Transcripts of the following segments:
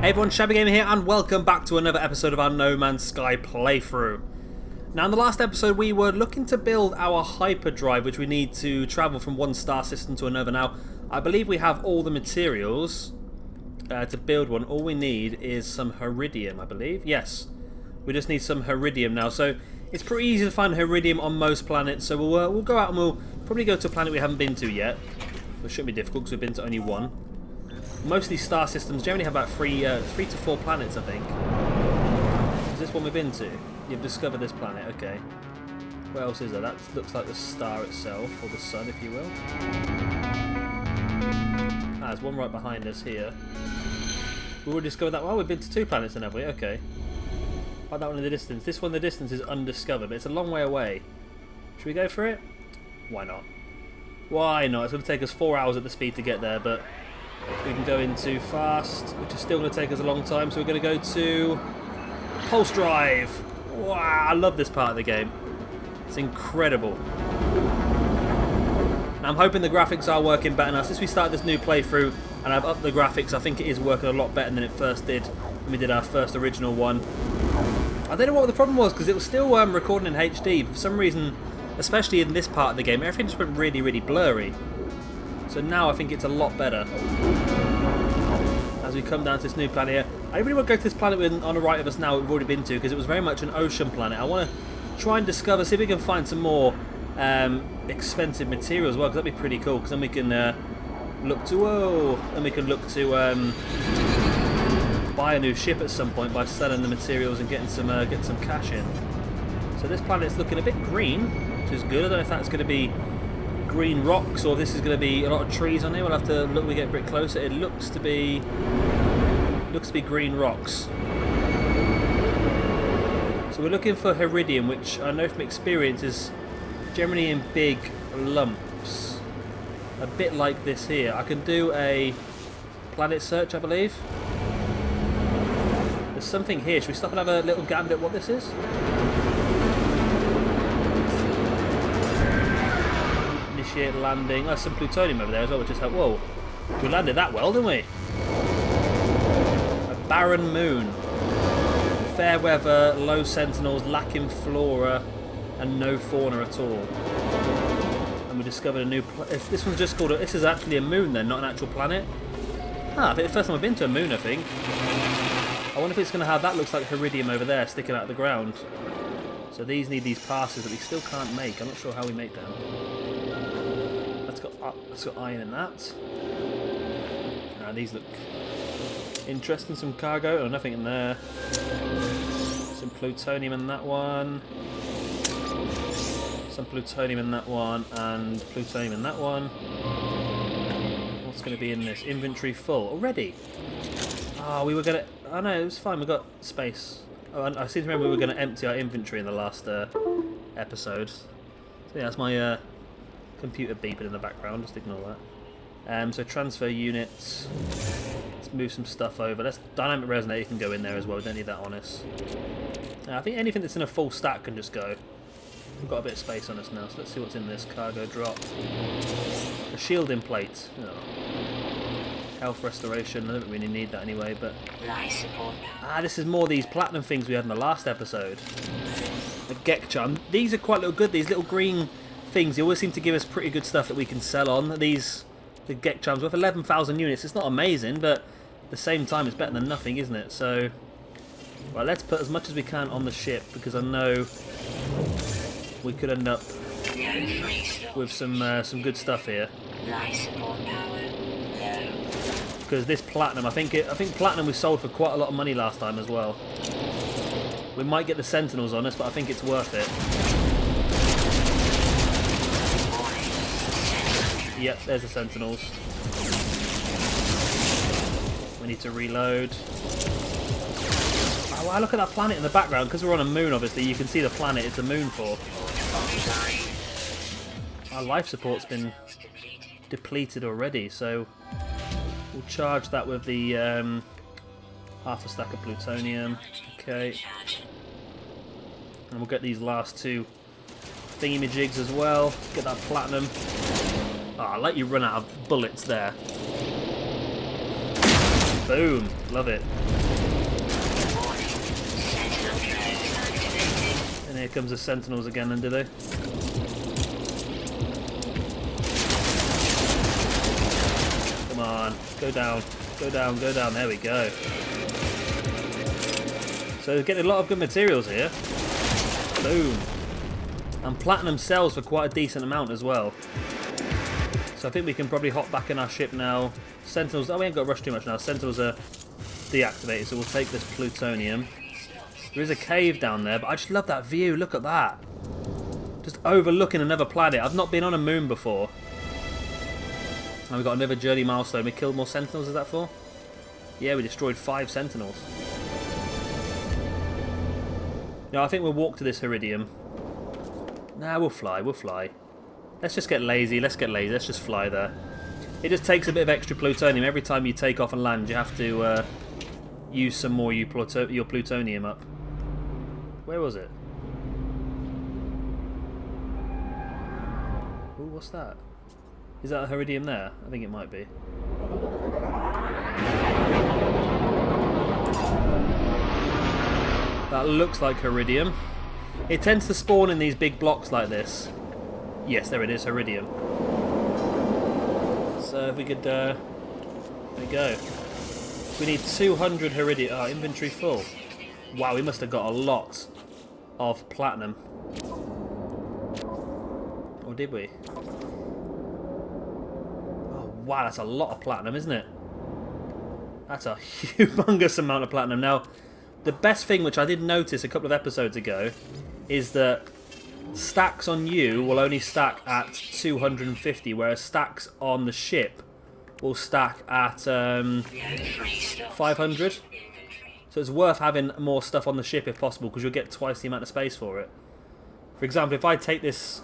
Hey everyone, Shabby Gamer here, and welcome back to another episode of our No Man's Sky playthrough. Now, in the last episode, we were looking to build our hyperdrive, which we need to travel from one star system to another. Now, I believe we have all the materials to build one. All we need is some Heridium, I believe. Yes, we just need some Heridium now. So, it's pretty easy to find Heridium on most planets. So, we'll go out and we'll probably go to a planet we haven't been to yet. It shouldn't be difficult because we've been to only one. Most of these star systems generally have about three to four planets, I think. Is this one we've been to? You've discovered this planet, okay. What else is there? That looks like the star itself, or the sun, if you will. Ah, there's one right behind us here. We already discovered that one. Oh, we've been to two planets then, have we? Okay. Like that one in the distance. This one in the distance is undiscovered, but it's a long way away. Should we go for it? Why not? Why not? It's going to take us 4 hours at the speed to get there, but we can go into fast, which is still going to take us a long time, so we're going to go to Pulse Drive. Wow, I love this part of the game. It's incredible. Now, I'm hoping the graphics are working better now. Since we started this new playthrough and I've upped the graphics, I think it is working a lot better than it first did when we did our first original one. I don't know what the problem was, because it was still recording in HD. For some reason, especially in this part of the game, everything just went really, really blurry. So now I think it's a lot better. As we come down to this new planet here. I really want to go to this planet on the right of us now that we've already been to, because it was very much an ocean planet. I want to try and discover, see if we can find some more expensive material as well, because that'd be pretty cool, because then we can look to buy a new ship at some point by selling the materials and getting some cash in. So this planet's looking a bit green, which is good. I don't know if that's going to be green rocks or this is going to be a lot of trees on here. We'll have to look when we get a bit closer. It looks to be green rocks. So we're looking for Heridium, which I know from experience is generally in big lumps, a bit like this here. I can do a planet search, I believe. There's something here. Should we stop and have a little gander at what this is? Initiate landing. Oh, some plutonium over there as well, which is how. Whoa, we landed that well, didn't we? A barren moon, fair weather, low sentinels, lacking flora, and no fauna at all. And we discovered a new. This one's just called. This is actually a moon, then, not an actual planet. Ah, I think the first time I've been to a moon, I think. I wonder if it's going to have that. Looks like Heridium over there, sticking out of the ground. So these need these passes that we still can't make. I'm not sure how we make them. Let's got iron in that. Now these look interesting. Some cargo. Oh, nothing in there. Some plutonium in that one. Some plutonium in that one, and plutonium in that one. What's going to be in this? Inventory full already. Oh, we were going to. Oh no, it was fine. We got space. Oh, I seem to remember we were going to empty our inventory in the last episode. So yeah, that's my computer beeping in the background. Just ignore that. So transfer units. Let's move some stuff over. Dynamic resonator can go in there as well. We don't need that on us. I think anything that's in a full stack can just go. We've got a bit of space on us now, so let's see what's in this. Cargo drop. A shielding plate. Oh. Health restoration. I don't really need that anyway, but. This is more of these platinum things we had in the last episode. A Gek charm. These are quite good. These little green things. They always seem to give us pretty good stuff that we can sell on. The Gek charms worth 11,000 units. It's not amazing, but at the same time, it's better than nothing, isn't it? So, right, let's put as much as we can on the ship, because I know we could end up with some good stuff here. Because this platinum, I think platinum we sold for quite a lot of money last time as well. We might get the sentinels on us, but I think it's worth it. Yep, there's the sentinels. We need to reload. Oh wow, look at that planet in the background. Because we're on a moon, obviously, you can see the planet it's a moon for. Our life support's been depleted already, so we'll charge that with the half a stack of plutonium. Okay. And we'll get these last two thingamajigs as well. Get that platinum. Oh, I'll let you run out of bullets there. Boom. Love it. And here comes the Sentinels again, then, do they? Come on. Go down. Go down. Go down. There we go. So we're getting a lot of good materials here. Boom. And platinum sells for quite a decent amount as well. So I think we can probably hop back in our ship now. Sentinels, oh, we ain't got to rush too much now. Sentinels are deactivated, so we'll take this plutonium. There is a cave down there, but I just love that view. Look at that. Just overlooking another planet. I've not been on a moon before. And we've got another journey milestone. We killed more Sentinels, is that for? Yeah, we destroyed 5 Sentinels. No, I think we'll walk to this Iridium. Nah, we'll fly, we'll fly. Let's just get lazy, let's get lazy, let's just fly there. It just takes a bit of extra plutonium. Every time you take off and land, you have to use some more your plutonium up. Where was it? Ooh, what's that? Is that a Iridium there? I think it might be. That looks like Iridium. It tends to spawn in these big blocks like this. Yes, there it is, Iridium. So if we could, there we go. We need 200 Iridium. Oh, inventory full. Wow, we must have got a lot of platinum. Or did we? Oh, wow, that's a lot of platinum, isn't it? That's a humongous amount of platinum. Now, the best thing, which I did notice a couple of episodes ago, is that stacks on you will only stack at 250, whereas stacks on the ship will stack at 500. So it's worth having more stuff on the ship if possible, because you'll get twice the amount of space for it. For example, if I take this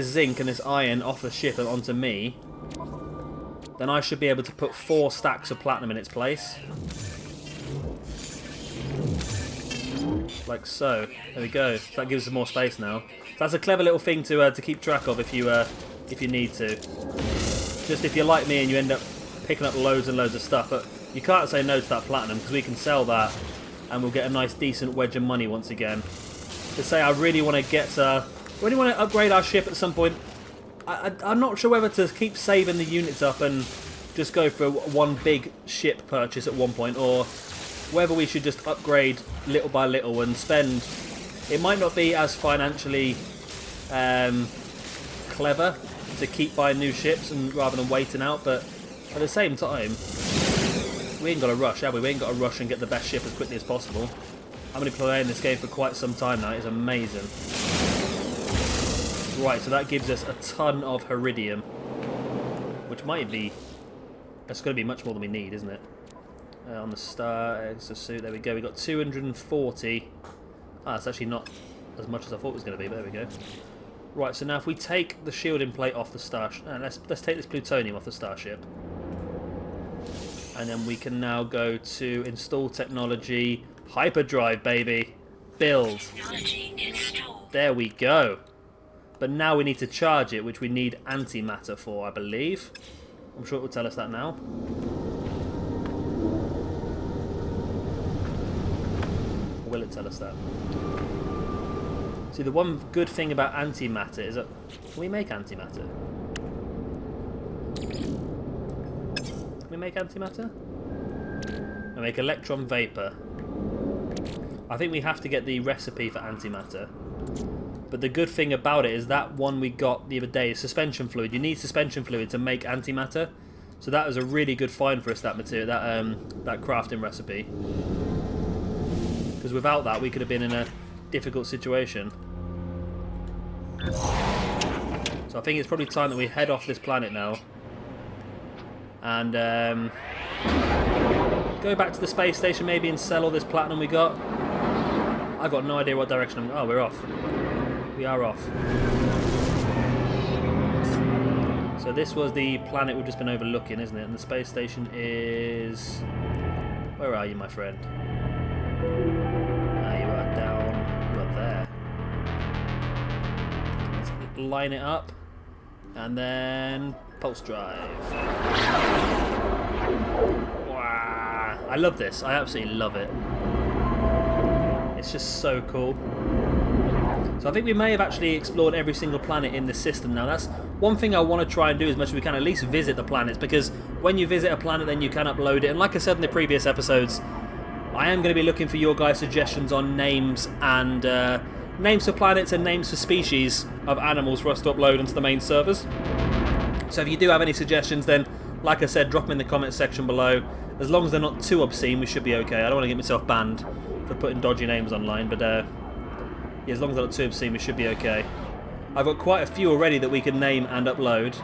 zinc and this iron off the ship and onto me, then I should be able to put 4 stacks of platinum in its place. Like so. There we go. So that gives us more space now. So that's a clever little thing to keep track of if you need to. Just if you're like me and you end up picking up loads and loads of stuff, but you can't say no to that platinum, because we can sell that and we'll get a nice decent wedge of money once again. To say I really want to upgrade our ship at some point. I'm not sure whether to keep saving the units up and just go for one big ship purchase at one point, or whether we should just upgrade little by little and spend. It might not be as financially clever to keep buying new ships and rather than waiting out, but at the same time, we ain't got to rush, have we? We ain't got to rush and get the best ship as quickly as possible. I'm going to be playing this game for quite some time now. It's amazing. Right, so that gives us a ton of Iridium, which might be. That's going to be much more than we need, isn't it? On the star exosuit, there we go. We got 240. Ah, that's actually not as much as I thought it was going to be, but there we go. Right, so now if we take the shielding plate off the starship, let's take this plutonium off the starship, and then we can now go to install technology, hyperdrive, baby, build. There we go. But now we need to charge it, which we need antimatter for, I believe. I'm sure it will tell us that now. Or will it tell us that? See, the one good thing about antimatter is that... Can we make antimatter? Can we make antimatter? We make electron vapor. I think we have to get the recipe for antimatter. But the good thing about it is that one we got the other day is suspension fluid. You need suspension fluid to make antimatter. So that was a really good find for us, that material, that crafting recipe. Because without that, we could have been in a difficult situation. So I think it's probably time that we head off this planet now. And go back to the space station maybe and sell all this platinum we got. I've got no idea what direction I'm... Oh, we're off. We are off. So this was the planet we've just been overlooking, isn't it? And the space station is... Where are you, my friend? Ah, you are down... You are there. Let's line it up. And then... Pulse drive. I love this. I absolutely love it. It's just so cool. So I think we may have actually explored every single planet in this system now. That's one thing I want to try and do as much as we can, at least visit the planets, because when you visit a planet then you can upload it. And like I said in the previous episodes, I am going to be looking for your guys' suggestions on names and names for planets and names for species of animals for us to upload onto the main servers. So if you do have any suggestions, then like I said, drop them in the comments section below. As long as they're not too obscene, we should be okay. I don't want to get myself banned for putting dodgy names online, but yeah, as long as they're not too obscene, we should be okay. I've got quite a few already that we can name and upload.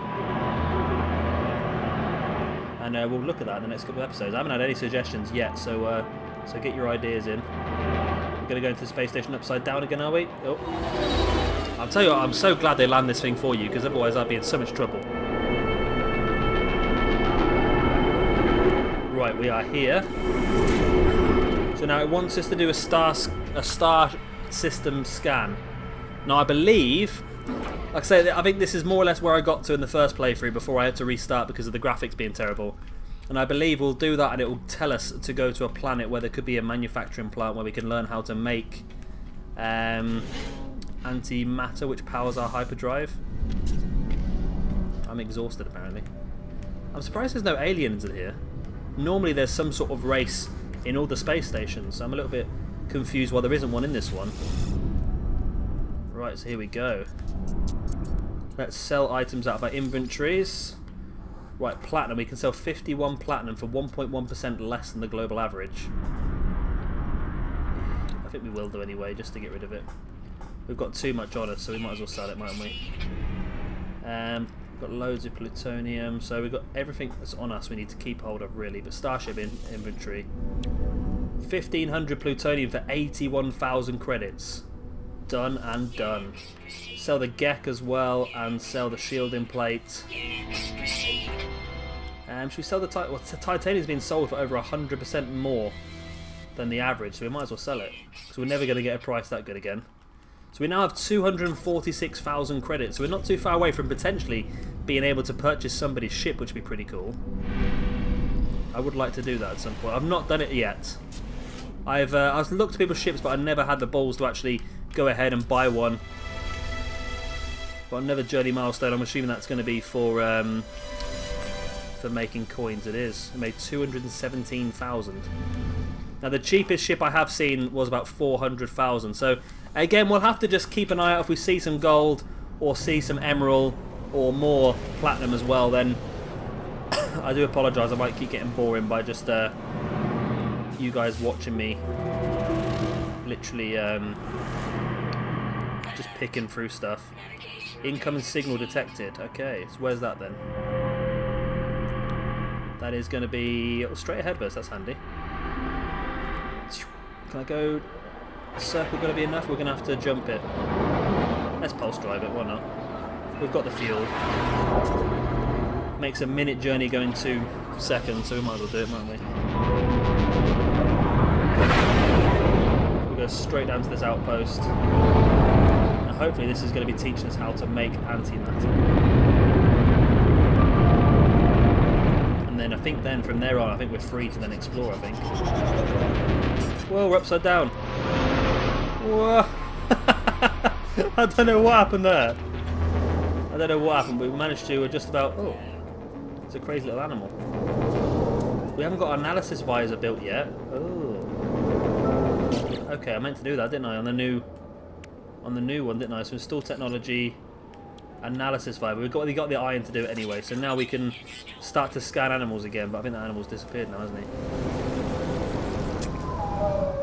And we'll look at that in the next couple of episodes. I haven't had any suggestions yet, so so get your ideas in. We're going to go into the space station upside down again, are we? Oh. I'll tell you what, I'm so glad they land this thing for you, because otherwise I'd be in so much trouble. Right, we are here. So now it wants us to do a star system scan. Now I believe, like I say, I think this is more or less where I got to in the first playthrough before I had to restart because of the graphics being terrible. And I believe we'll do that and it will tell us to go to a planet where there could be a manufacturing plant where we can learn how to make antimatter, which powers our hyperdrive. I'm exhausted apparently. I'm surprised there's no aliens in here. Normally there's some sort of race in all the space stations, so I'm a little bit confused why there isn't one in this one. Right, so here we go. Let's sell items out of our inventories. Right, platinum. We can sell 51 platinum for 1.1% less than the global average. I think we will do anyway, just to get rid of it. We've got too much on us, so we might as well sell it, mightn't we? We've got loads of plutonium, so we've got everything that's on us we need to keep hold of, really. But Starship inventory. 1,500 plutonium for 81,000 credits. Done and done. Sell the Gek as well, and sell the shielding plate. Should we sell the Titan? Well, titanium's been sold for over 100% more than the average, so we might as well sell it. So we're never going to get a price that good again. So we now have 246,000 credits, so we're not too far away from potentially being able to purchase somebody's ship, which would be pretty cool. I would like to do that at some point. I've not done it yet. I've looked at people's ships, but I never had the balls to actually go ahead and buy one. Got another journey milestone. I'm assuming that's going to be for making coins. It is. I made 217,000. Now the cheapest ship I have seen was about 400,000. So again, we'll have to just keep an eye out if we see some gold or see some emerald or more platinum as well. Then I do apologise. I might keep getting boring by just you guys watching me literally just picking through stuff. Incoming signal detected. Okay, so where's that then? That is going to be straight ahead of us. That's handy. Can I go? Circle going to be enough? We're going to have to jump it. Let's pulse drive it. Why not? We've got the fuel. Makes a minute journey going 2 seconds, so we might as well do it, mightn't we? We'll go straight down to this outpost. Now hopefully this is going to be teaching us how to make antimatter. And then I think then from there on, I think we're free to then explore, I think. Whoa, we're upside down. Whoa. I don't know what happened there. I don't know what happened, but we managed to just about... Oh, it's a crazy little animal. We haven't got our analysis visor built yet. Oh. Okay, I meant to do that, didn't I? On the new one, didn't I? So install technology, analysis visor. We got the iron to do it anyway, so now we can start to scan animals again. But I think that animal's disappeared now, hasn't he?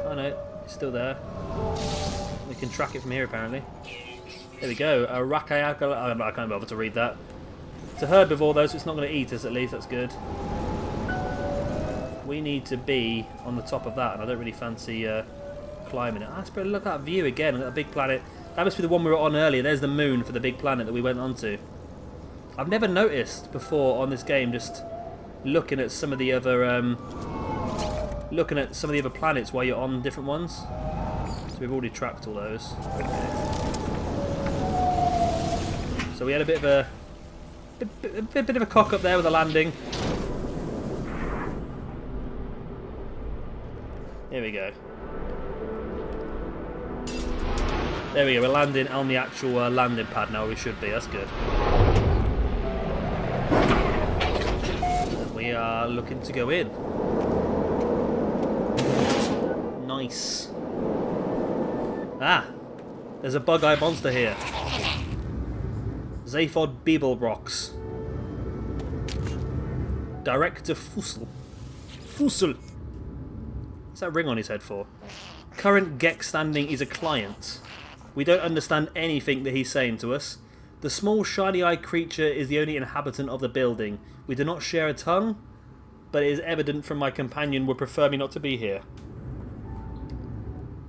Oh no, it's still there. We can track it from here apparently. There we go. Rakayaka. I can't bother to read that. It's a herbivore though, so it's not going to eat us at least. That's good. We need to be on the top of that, and I don't really fancy climbing it. Look at that view again. That big planet. That must be the one we were on earlier. There's the moon for the big planet that we went onto. I've never noticed before on this game. Just looking at some of the other planets while you're on different ones. So we've already tracked all those. Okay. So we had a bit of a cock up there with the landing. Here we go. There we go, we're landing on the actual landing pad now, we should be, that's good. And we are looking to go in. Nice. Ah! There's a bug-eye monster here. Zaphod Beeblebrox. Director Fussel. Fussel! What's that ring on his head for? Current Gex standing is a client. We don't understand anything that he's saying to us. The small shiny-eyed creature is the only inhabitant of the building. We do not share a tongue, but it is evident from my companion would prefer me not to be here.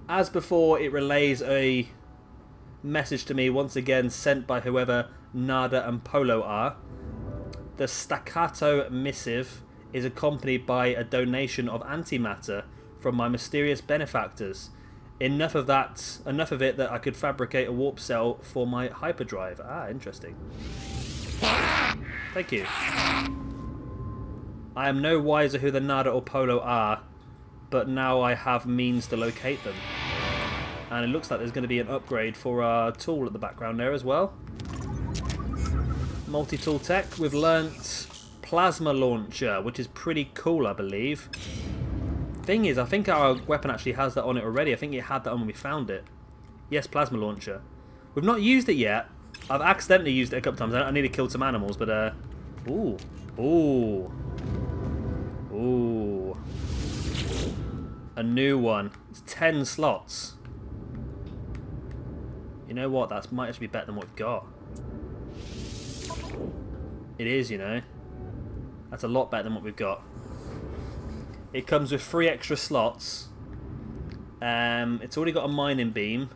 As before, it relays a message to me, once again sent by whoever Nada and Polo are. The staccato missive is accompanied by a donation of antimatter from my mysterious benefactors. Enough of it that I could fabricate a warp cell for my hyperdrive. Ah, interesting. Thank you. I am no wiser who the Nada or Polo are, but now I have means to locate them. And it looks like there's going to be an upgrade for our tool at the background there as well. Multi-tool tech. We've learnt plasma launcher, which is pretty cool, I believe. Thing is, I think our weapon actually has that on it already. I think it had that on when we found it. Yes, plasma launcher. We've not used it yet. I've accidentally used it a couple times. I need to kill some animals, but ooh, ooh, ooh. A new one. It's 10 slots. You know what? That might actually be better than what we've got. It is, you know. That's a lot better than what we've got. It comes with 3 extra slots. It's already got a mining beam.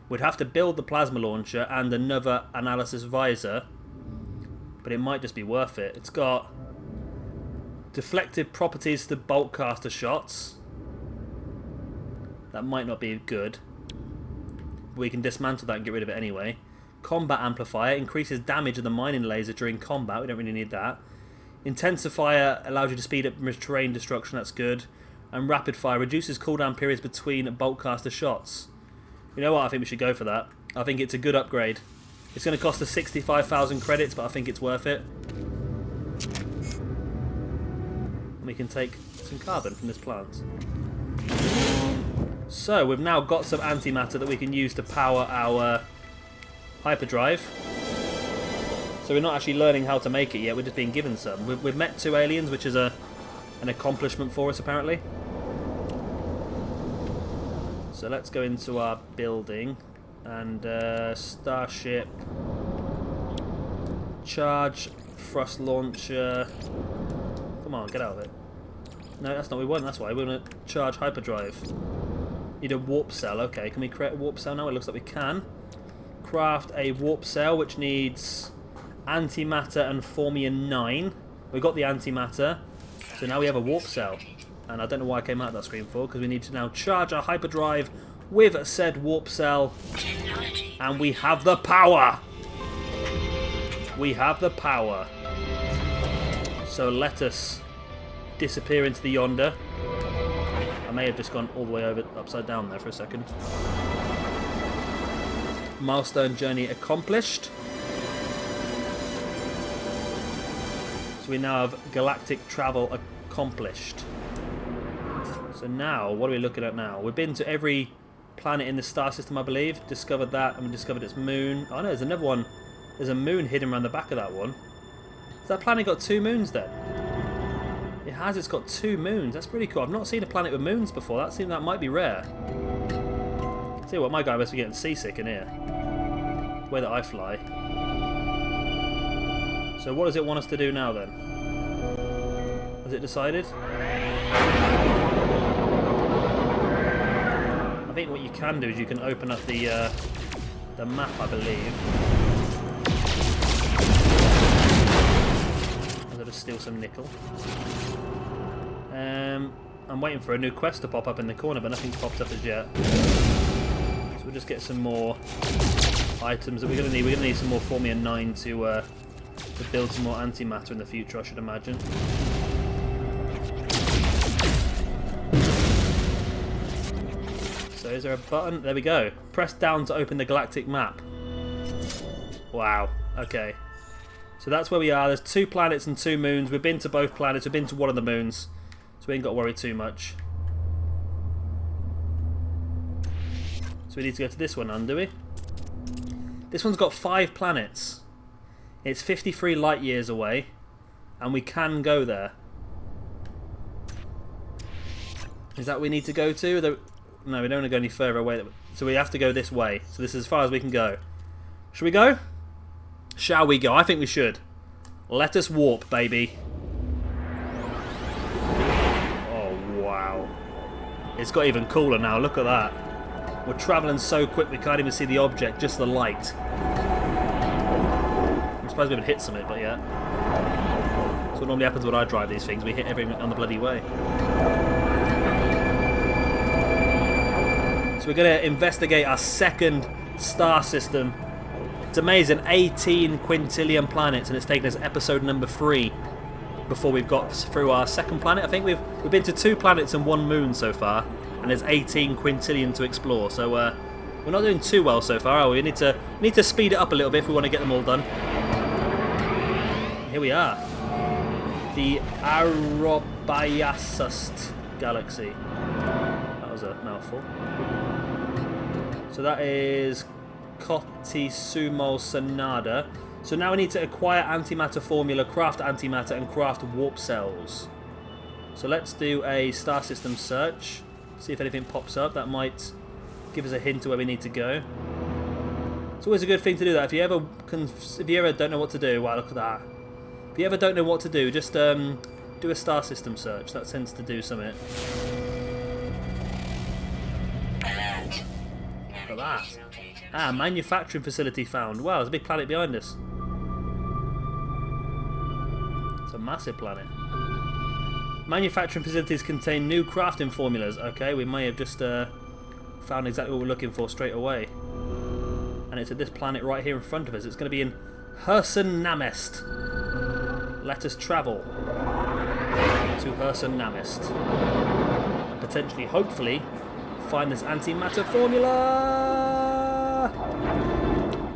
We'd have to build the plasma launcher and another analysis visor. But it might just be worth it. It's got deflective properties to bolt caster shots. That might not be good. We can dismantle that and get rid of it anyway. Combat amplifier increases damage of the mining laser during combat. We don't really need that. Intensifier allows you to speed up terrain destruction, that's good. And rapid fire reduces cooldown periods between bolt caster shots. You know what, I think we should go for that. I think it's a good upgrade. It's going to cost us 65,000 credits, but I think it's worth it. And we can take some carbon from this plant. So, we've now got some antimatter that we can use to power our hyperdrive. So we're not actually learning how to make it yet, we're just being given some. We've met 2 aliens, which is an accomplishment for us, apparently. So let's go into our building. And starship. Charge. Thrust launcher. Come on, get out of it. No, that's not what we want, that's why. We want to charge hyperdrive. Need a warp cell, okay. Can we create a warp cell now? It looks like we can. Craft a warp cell, which needs antimatter and Formium 9. We got the antimatter, so now we have a warp cell. And I don't know why I came out of that screen for, because we need to now charge our hyperdrive with said warp cell. And we have the power! We have the power. So let us disappear into the yonder. I may have just gone all the way over upside down there for a second. Milestone journey accomplished. So we now have galactic travel accomplished. So now, what are we looking at now? We've been to every planet in the star system, I believe. Discovered that, and we discovered its moon. Oh no, there's another one. There's a moon hidden around the back of that one. Has that planet got 2 moons then? It has, it's got 2 moons. That's pretty cool. I've not seen a planet with moons before. That seems that might be rare. Tell you what, my guy must be getting seasick in here. The way that I fly. So what does it want us to do now then? Has it decided? I think what you can do is you can open up the map, I believe. I'm going to steal some nickel. I'm waiting for a new quest to pop up in the corner, but nothing's popped up as yet. So we'll just get some more items that we're going to need. We're going to need some more Formium 9 to build some more antimatter in the future, I should imagine. is there a button? There we go. Press down to open the galactic map. Wow. Okay. So that's where we are. There's 2 planets and 2 moons. We've been to both planets. We've been to one of the moons. So we ain't got to worry too much. So we need to go to this one, do we? This one's got 5 planets. It's 53 light years away. And we can go there. Is that what we need to go to? No, we don't want to go any further away. So we have to go this way. So this is as far as we can go. Should we go? Shall we go? I think we should. Let us warp, baby. Oh, wow. It's got even cooler now. Look at that. We're travelling so quick we can't even see the object, just the light. I'm surprised we haven't hit something, but yeah. That's what normally happens when I drive these things. We hit everything on the bloody way. So we're going to investigate our second star system. It's amazing, 18 quintillion planets, and it's taken us episode number 3 before we've got through our second planet. I think we've been to 2 planets and 1 moon so far, and there's 18 quintillion to explore. So we're not doing too well so far, are we? We need to speed it up a little bit if we want to get them all done. Here we are, the Arobayasust galaxy. That was a mouthful. So that is Kotisumo Sanada. So now we need to acquire antimatter formula, craft antimatter, and craft warp cells. So let's do a star system search. See if anything pops up. That might give us a hint to where we need to go. It's always a good thing to do that. If you ever don't know what to do, wow, look at that. If you ever don't know what to do, just do a star system search. That tends to do something. Look at that. Ah, manufacturing facility found. Wow, there's a big planet behind us. It's a massive planet. Manufacturing facilities contain new crafting formulas. Okay, we may have just found exactly what we're looking for straight away. And it's at this planet right here in front of us. It's going to be in Herson Namest. Let us travel to Herson Namest. And potentially, hopefully, find this antimatter formula.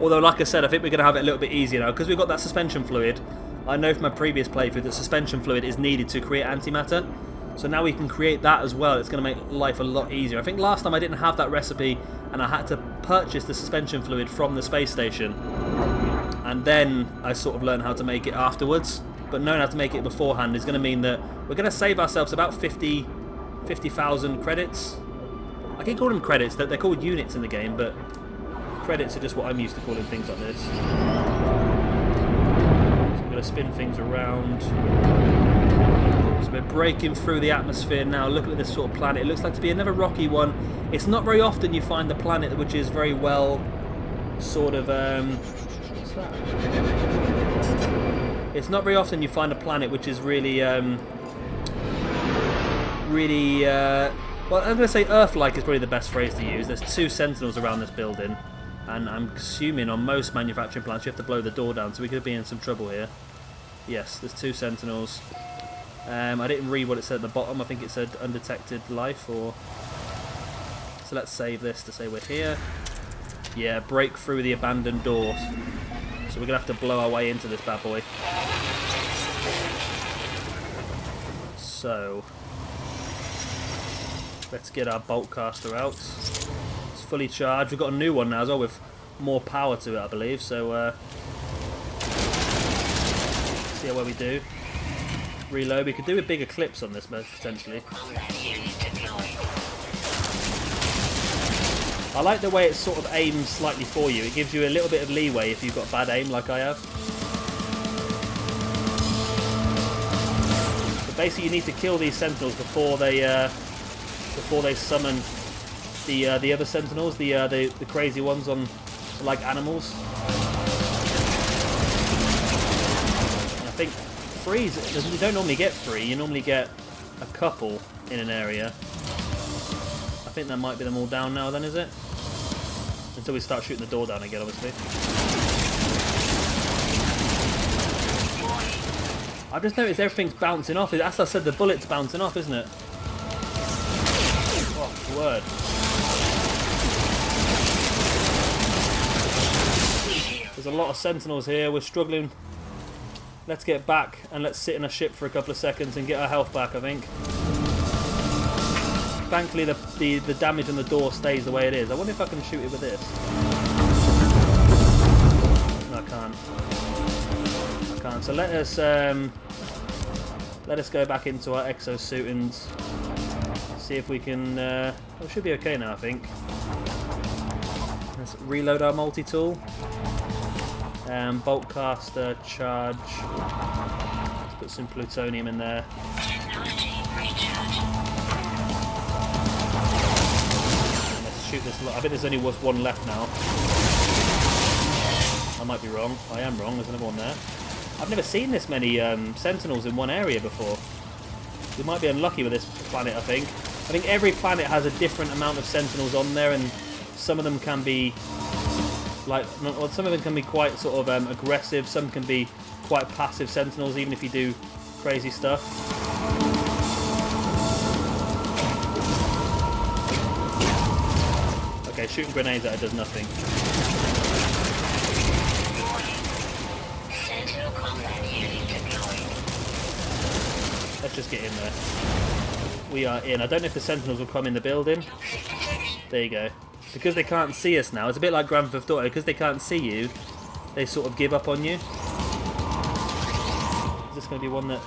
Although, like I said, I think we're going to have it a little bit easier now because we've got that suspension fluid. I know from my previous playthrough that suspension fluid is needed to create antimatter. So now we can create that as well. It's going to make life a lot easier. I think last time I didn't have that recipe and I had to purchase the suspension fluid from the space station. And then I sort of learned how to make it afterwards. But knowing how to make it beforehand is going to mean that we're going to save ourselves about 50,000 credits. I can call them credits. They're called units in the game, but credits are just what I'm used to calling things like this. So we're going to spin things around. So we're breaking through the atmosphere now. Looking at this sort of planet. It looks like to be another rocky one. It's not very often you find a planet which is very well sort of... what's that? It's not very often you find a planet which is really... well, I'm going to say Earth-like is probably the best phrase to use. There's 2 sentinels around this building. And I'm assuming on most manufacturing plants you have to blow the door down, so we could be in some trouble here. Yes, there's 2 sentinels. I didn't read what it said at the bottom. I think it said undetected life, or... So let's save this to say we're here. Yeah, break through the abandoned doors. So we're going to have to blow our way into this bad boy. So... let's get our bolt caster out. It's fully charged. We've got a new one now as well with more power to it, I believe. So, see how well we do. Reload. We could do with bigger clips on this, potentially. I like the way it sort of aims slightly for you. It gives you a little bit of leeway if you've got bad aim, like I have. But basically, you need to kill these sentinels before they summon the other sentinels, the crazy ones on like animals. And I think freeze. You don't normally get 3. You normally get a couple in an area. I think that might be them all down now. Then is it? Until we start shooting the door down again, obviously. I've just noticed everything's bouncing off. As I said, the bullet's bouncing off, isn't it? Oh, word. There's a lot of sentinels here. We're struggling. Let's get back and let's sit in a ship for a couple of seconds and get our health back, I think. Thankfully, the damage on the door stays the way it is. I wonder if I can shoot it with this. No, I can't. I can't. So let us go back into our exosuit and see if we can... it should be okay now, I think. Let's reload our multi-tool. Bolt caster, charge. Let's put some plutonium in there. Let's shoot this. I bet there's only one left now. I might be wrong. I am wrong. There's another one there. I've never seen this many sentinels in one area before. We might be unlucky with this planet, I think. I think every planet has a different amount of sentinels on there, and some of them can be some of them can be quite sort of aggressive. Some can be quite passive sentinels, even if you do crazy stuff. Okay, shooting grenades at it does nothing. Let's just get in there. We are in. I don't know if the sentinels will come in the building. There you go. Because they can't see us now, it's a bit like Grand Theft Auto. Because they can't see you, they sort of give up on you. Is this going to be one that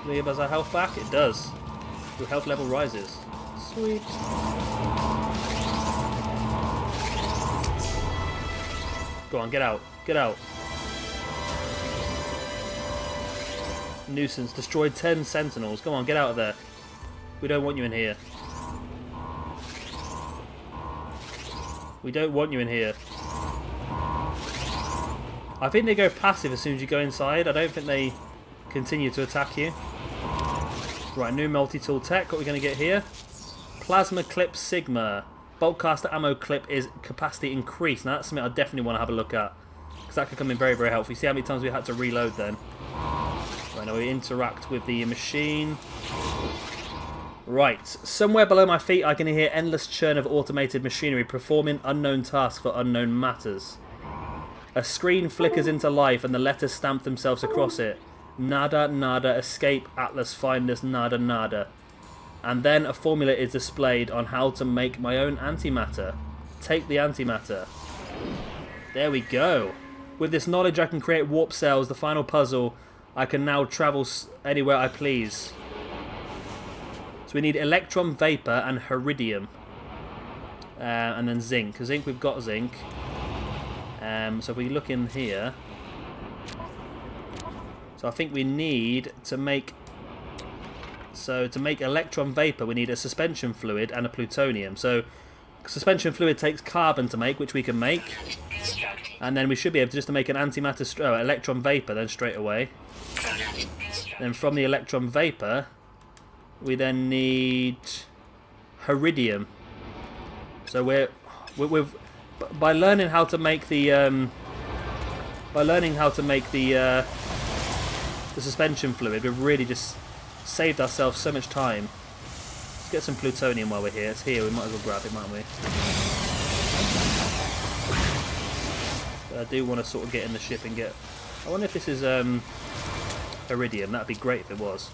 gives us our health back? It does. Your health level rises. Sweet. Go on, get out. Get out. Nuisance. Destroyed 10 sentinels. Come on, get out of there. We don't want you in here. We don't want you in here. I think they go passive as soon as you go inside. I don't think they continue to attack you. Right, new multi-tool tech. What are we going to get here? Plasma Clip Sigma. Bolt caster ammo clip is capacity increased. Now that's something I definitely want to have a look at. Because that could come in very, very helpful. You see how many times we had to reload then? Right, now we interact with the machine. Right, somewhere below my feet I can hear endless churn of automated machinery performing unknown tasks for unknown matters. A screen flickers into life and the letters stamp themselves across it. Nada, nada, escape, Atlas, find us, nada, nada. And then a formula is displayed on how to make my own antimatter. Take the antimatter. There we go. With this knowledge I can create warp cells, the final puzzle. I can now travel anywhere I please. So we need electron vapor and heridium. And then zinc. Zinc, we've got zinc. So if we look in here. So I think we need to make... So to make electron vapor we need a suspension fluid and a plutonium. So suspension fluid takes carbon to make, which we can make. And then we should be able to just to make an antimatter electron vapor then straight away. Then from the electron vapor we then need heridium. So we've by learning how to make the suspension fluid, we've really just saved ourselves so much time. Let's get some plutonium while we're here. It's here, we might as well grab it, mightn't we? But I do want to sort of get in the ship and get... I wonder if this is iridium. That'd be great if it was.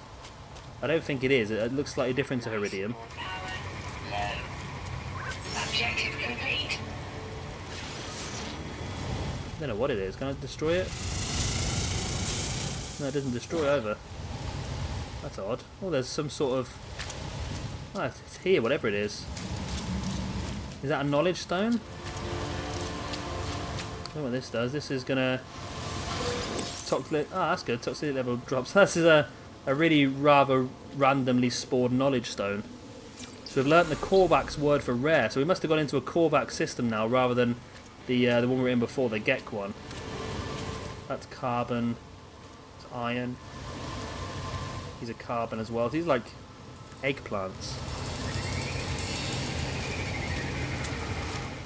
I don't think it is. It looks slightly different to iridium. Objective complete. I don't know what it is. Can I destroy it? No, it doesn't destroy either. That's odd. Oh, there's some sort of... Oh, it's here, whatever it is. Is that a knowledge stone? I don't know what this does. This is gonna... Toxic... Ah, that's good. Toxicity level drops. This is a really rather randomly spawned knowledge stone. So we've learnt the Korvax word for rare. So we must have gone into a Korvax system now rather than the one we were in before, the Gek one. That's carbon. It's iron. These are carbon as well. These are like eggplants.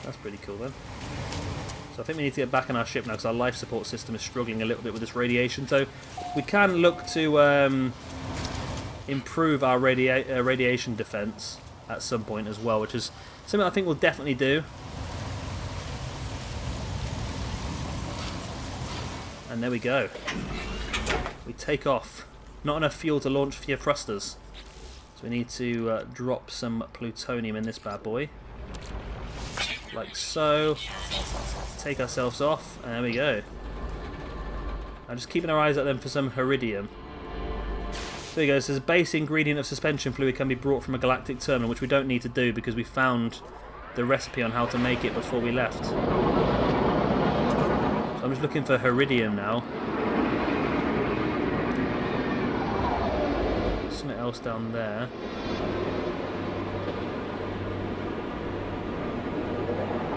That's pretty cool then. So I think we need to get back on our ship now because our life support system is struggling a little bit with this radiation. So we can look to improve our radiation defense at some point as well, which is something I think we'll definitely do. And there we go. We take off. Not enough fuel to launch few thrusters. So we need to drop some plutonium in this bad boy. Like so. Take ourselves off. And there we go. I'm just keeping our eyes out then for some iridium. So there you go. It says base ingredient of suspension fluid can be brought from a galactic terminal, which we don't need to do because we found the recipe on how to make it before we left. So I'm just looking for iridium now. Something else down there.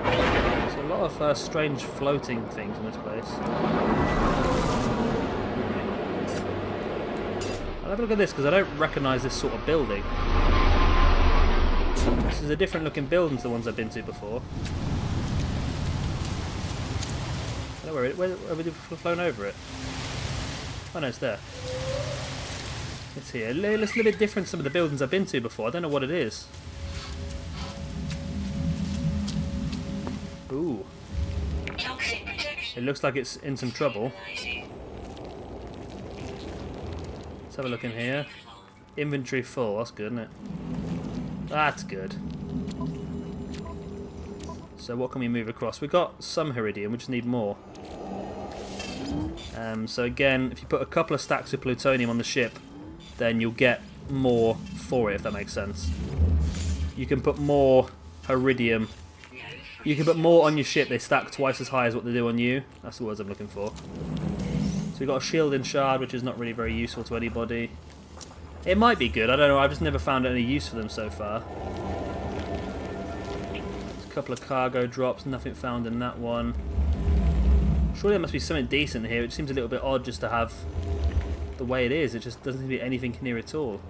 There's a lot of strange floating things in this place. I'll have a look at this because I don't recognise this sort of building. This is a different looking building to the ones I've been to before. I don't know where have we flown over it? Oh no, it's there. It's here. It's a little bit different to some of the buildings I've been to before. I don't know what it is. Ooh. It looks like it's in some trouble. Let's have a look in here. Inventory full. That's good, isn't it? That's good. So what can we move across? We've got some iridium. We just need more. So again, if you put a couple of stacks of plutonium on the ship, then you'll get more for it, if that makes sense. You can put more iridium. You can put more on your ship. They stack twice as high as what they do on you. That's the words I'm looking for. So we've got a shielding shard, which is not really very useful to anybody. It might be good. I don't know. I've just never found any use for them so far. There's a couple of cargo drops. Nothing found in that one. Surely there must be something decent here. It seems a little bit odd just to have the way it is. It just doesn't seem to be anything near at all.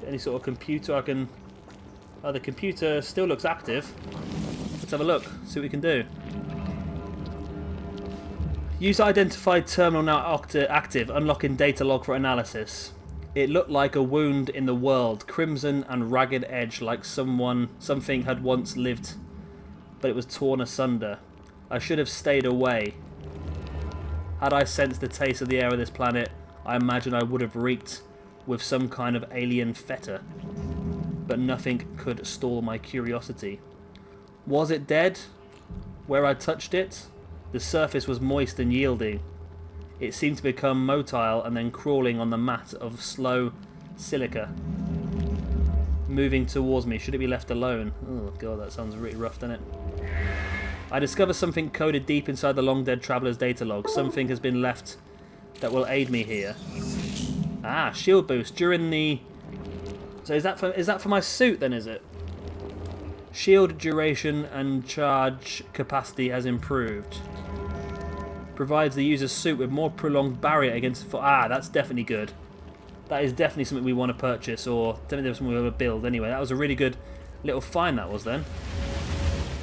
Any sort of computer I can... Oh, the computer still looks active. Let's have a look. See what we can do. Use identified terminal now active. Unlocking data log for analysis. It looked like a wound in the world. Crimson and ragged edge like something had once lived. But it was torn asunder. I should have stayed away. Had I sensed the taste of the air of this planet, I imagine I would have reeked with some kind of alien feta. But nothing could stall my curiosity. Was it dead? Where I touched it, the surface was moist and yielding. It seemed to become motile and then crawling on the mat of slow silica. Moving towards me. Should it be left alone? Oh god, that sounds really rough, doesn't it? I discover something coded deep inside the long-dead traveller's data log. Something has been left that will aid me here. Ah, shield boost during the... So is that for my suit then, is it? Shield duration and charge capacity has improved. Provides the user's suit with more prolonged barrier against... Ah, that's definitely good. That is definitely something we want to purchase, or definitely something we want to build anyway. That was a really good little find, that was then.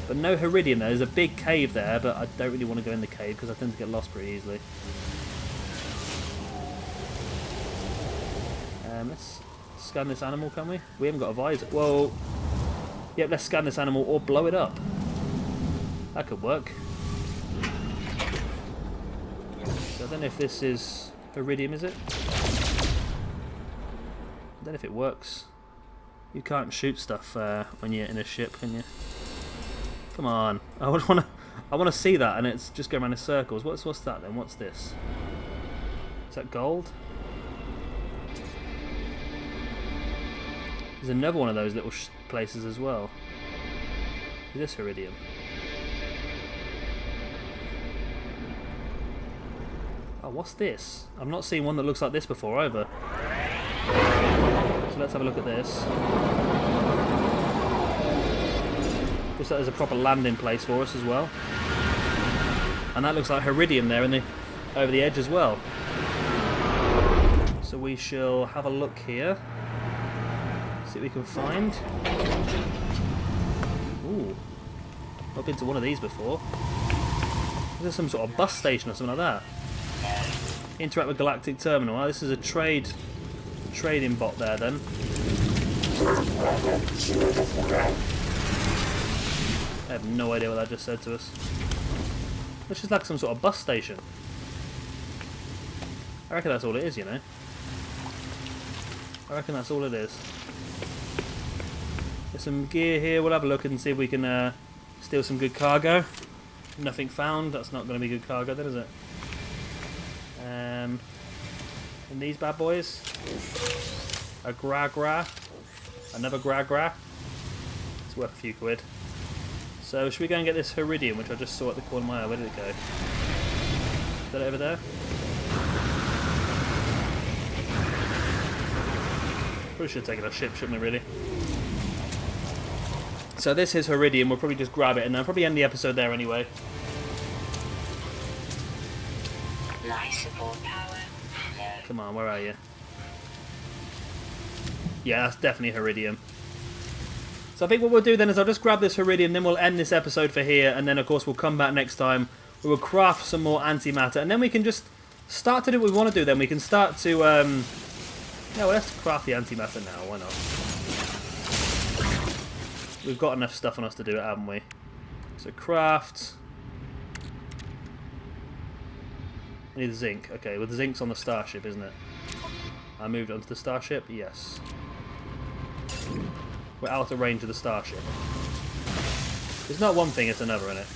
But no iridium there. There's a big cave there, but I don't really want to go in the cave because I tend to get lost pretty easily. Let's scan this animal, can we? We haven't got a visor. Whoa. Yep, let's scan this animal or blow it up. That could work. So I don't know if this is iridium, is it? I don't know if it works. You can't shoot stuff when you're in a ship, can you? Come on, I want to see that, and it's just going around in circles. What's that then? What's this? Is that gold? There's another one of those little places as well. Is this iridium? Oh, what's this? I've not seen one that looks like this before either. So let's have a look at this. Looks like there's a proper landing place for us as well. And that looks like iridium there over the edge as well. So we shall have a look here. See what we can find. Ooh. I've been to one of these before. Is there some sort of bus station or something like that? Interact with Galactic Terminal. Oh, this is a trading bot there then. I have no idea what that just said to us. It's just like some sort of bus station. I reckon that's all it is, you know. I reckon that's all it is. There's some gear here. We'll have a look and see if we can steal some good cargo. Nothing found. That's not going to be good cargo then, is it? And these bad boys. A gra. Another gra. It's worth a few quid. So should we go and get this Heridium, which I just saw at the corner of my eye? Where did it go? Is that over there? Probably should have taken our ship, shouldn't we, really? So this is Heridium. We'll probably just grab it and then probably end the episode there anyway. Life support power. No. Come on, where are you? Yeah, that's definitely Heridium. So I think what we'll do then is I'll just grab this Heridium, then we'll end this episode for here, and then of course we'll come back next time. We will craft some more antimatter, and then we can just start to do what we want to do then. We can start to, yeah, well, let's craft the antimatter now, why not? We've got enough stuff on us to do it, haven't we? So craft. I need zinc. Okay, well the zinc's on the starship, isn't it? I moved onto the starship? Yes. We're out of range of the starship. It's not one thing, it's another, isn't it?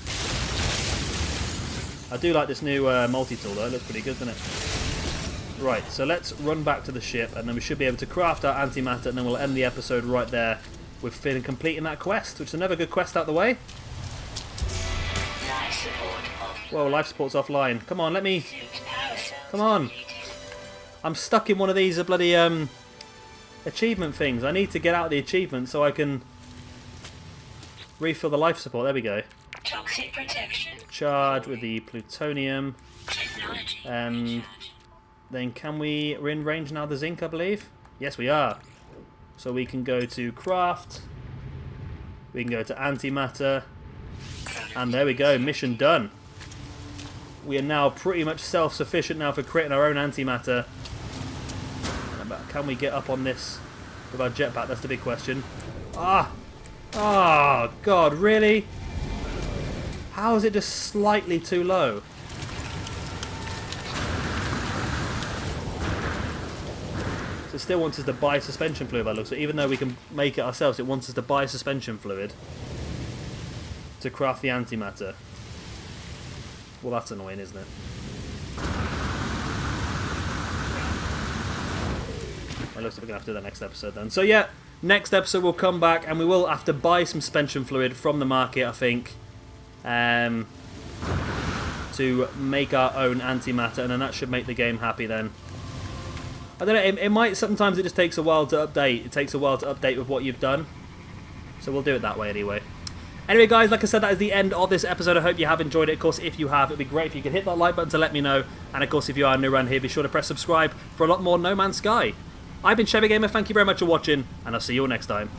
I do like this new multi-tool though, it looks pretty good, doesn't it? Right, so let's run back to the ship and then we should be able to craft our antimatter and then we'll end the episode right there with Finn completing that quest, which is another good quest out the way. Life support off. Whoa, life support's offline. Come on, let me... Suit power cells Come on. completed. I'm stuck in one of these bloody achievement things. I need to get out of the achievement so I can refill the life support. There we go. Toxic protection. Charge with the plutonium. Technology. And recharge. then we're in range now of the zinc, I believe? Yes, we are. So we can go to craft. We can go to antimatter. And there we go. Mission done. We are now pretty much self-sufficient now for creating our own antimatter. But can we get up on this with our jetpack? That's the big question. Oh, God, really? How is it just slightly too low? So it still wants us to buy suspension fluid by the looks of it. Even though we can make it ourselves, it wants us to buy suspension fluid to craft the antimatter. Well, that's annoying, isn't it? It looks like we're going to have to do that next episode then. So yeah, next episode we'll come back and we will have to buy some suspension fluid from the market, I think, to make our own antimatter, and then that should make the game happy then. I don't know, it might, sometimes it just takes a while to update. It takes a while to update with what you've done. So we'll do it that way anyway. Anyway guys, like I said, that is the end of this episode. I hope you have enjoyed it. Of course, if you have, it'd be great if you could hit that like button to let me know. And of course, if you are new around here, be sure to press subscribe for a lot more No Man's Sky. I've been Chevy Gamer, thank you very much for watching, and I'll see you all next time.